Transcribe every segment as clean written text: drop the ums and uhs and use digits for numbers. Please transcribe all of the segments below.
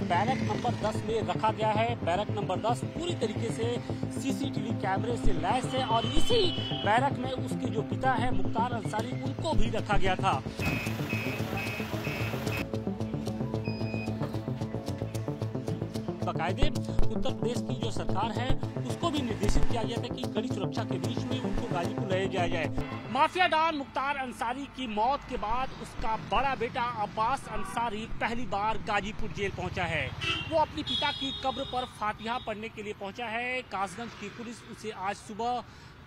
Barrack number 10 में रखा गया है। बैरक नंबर 10 पूरी तरीके से सीसीटीवी कैमरे से लैस है और इसी बैरक में उसके जो पिता है मुख्तार अंसारी, उनको भी रखा गया था। बाकायदे उत्तर प्रदेश की जो सरकार है उसको भी निर्देशित किया गया था कि कड़ी सुरक्षा के बीच में उनको गाजीपुर ले जाया जाए। माफिया डॉन मुख्तार अंसारी की मौत के बाद उसका बड़ा बेटा अब्बास अंसारी पहली बार गाजीपुर जेल पहुंचा है। वो अपने पिता की कब्र पर फातिहा पढ़ने के लिए पहुंचा है। कासगंज की पुलिस उसे आज सुबह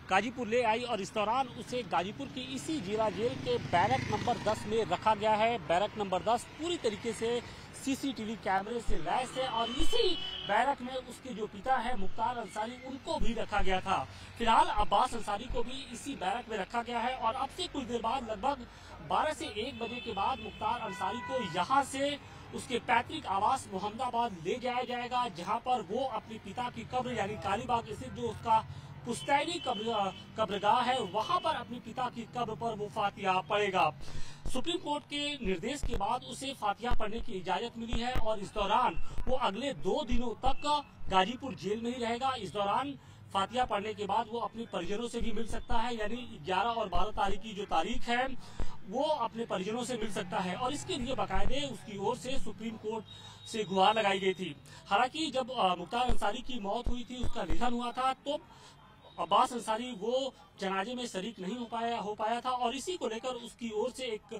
गाजीपुर ले आई और इस दौरान उसे गाजीपुर की इसी जिला जेल के बैरक नंबर 10 में रखा गया है। बैरक नंबर 10 पूरी तरीके से सीसीटीवी कैमरे से लैस है और इसी बैरक में उसके जो पिता है मुख्तार अंसारी, उनको भी रखा गया था। फिलहाल अब्बास अंसारी को भी इसी बैरक में रखा गया है और अब से कुछ देर बाद लगभग 12 से 1 बजे के बाद मुख्तार अंसारी को यहाँ से उसके पैतृक आवास मोहम्मदाबाद ले जाया जाएगा, जहाँ पर वो अपने पिता की कब्र यानी कालीबाग स्थित जो उसका पुश्तैनी कब्रगाह है वहां पर अपने पिता की कब्र पर वो फातिहा पढ़ेगा। सुप्रीम कोर्ट के निर्देश के बाद उसे फातिहा पढ़ने की इजाजत मिली है और इस दौरान वो अगले 2 दिनों तक गाजीपुर जेल में ही रहेगा। इस दौरान फातिहा पढ़ने के बाद वो अपने परिजनों से भी मिल सकता है, यानी 11 और 12 तारीख की जो तारीख है वो अपने परिजनों से मिल सकता है और इसके लिए बाकायदे उसकी ओर से सुप्रीम कोर्ट से गुहार लगाई गई थी। हालांकि जब मुख्तार अंसारी की मौत हुई थी, उसका निधन हुआ था, तो अब्बास अंसारी वो जनाजे में शरीक नहीं हो पाया था और इसी को लेकर उसकी ओर से एक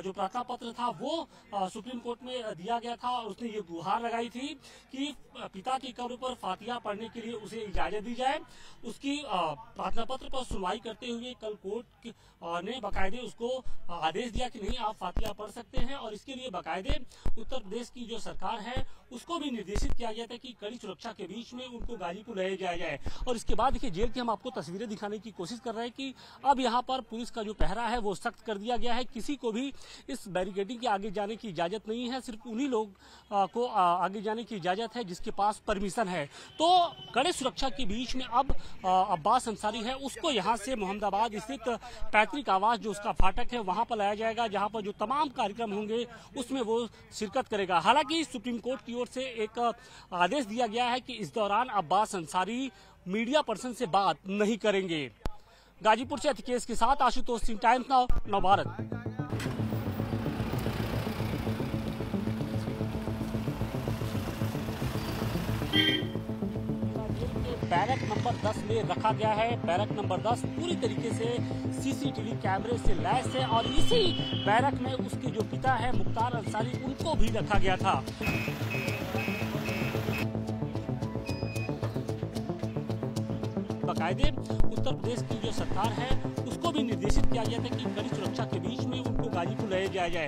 जो प्रार्थना पत्र था वो सुप्रीम कोर्ट में दिया गया था और उसने ये गुहार लगाई थी कि पिता की कब्र पर फातिहा पढ़ने के लिए उसे इजाजत दी जाए। उसकी प्रार्थना पत्र पर सुनवाई करते हुए कल कोर्ट ने बाकायदे उसको आदेश दिया कि नहीं, आप फातिहा पढ़ सकते हैं और इसके लिए बाकायदे उत्तर प्रदेश की जो सरकार है उसको भी निर्देशित किया गया था कि कड़ी सुरक्षा के बीच में उनको गाजीपुर ले जाया जाए। और इसके बाद देखिए जेल की हम आपको तस्वीरें दिखाने की कोशिश कर रहे हैं कि अब यहाँ पर पुलिस का जो पहरा है वो सख्त कर दिया गया है। किसी को भी इस बैरिकेडिंग के आगे जाने की इजाजत नहीं है, सिर्फ उन्हीं लोग को आगे जाने की इजाजत है जिसके पास परमिशन है। तो कड़े सुरक्षा के बीच में अब अब्बास अंसारी है उसको यहाँ से मोहम्मदाबाद स्थित पैतृक आवास जो उसका फाटक है वहां पर लाया जाएगा, जहां पर जो तमाम कार्यक्रम होंगे उसमें वो शिरकत करेगा। हालांकि सुप्रीम कोर्ट की ओर से एक आदेश दिया गया है कि इस दौरान अब्बास अंसारी मीडिया पर्सन से बात नहीं करेंगे। गाजीपुर से अतिकेश के साथ Ashutosh Singh, times now, Navbharat. Barrack number 10 में रखा गया है। बैरक नंबर 10 पूरी तरीके से सीसीटीवी कैमरे से लैस है और इसी बैरक में उसके जो पिता है मुख्तार अंसारी, उनको भी रखा गया था। बाकायदे उत्तर प्रदेश की जो सरकार है उसको भी निर्देशित किया गया था कि कड़ी सुरक्षा के बीच में उनको गाजीपुर ले जाया जाए।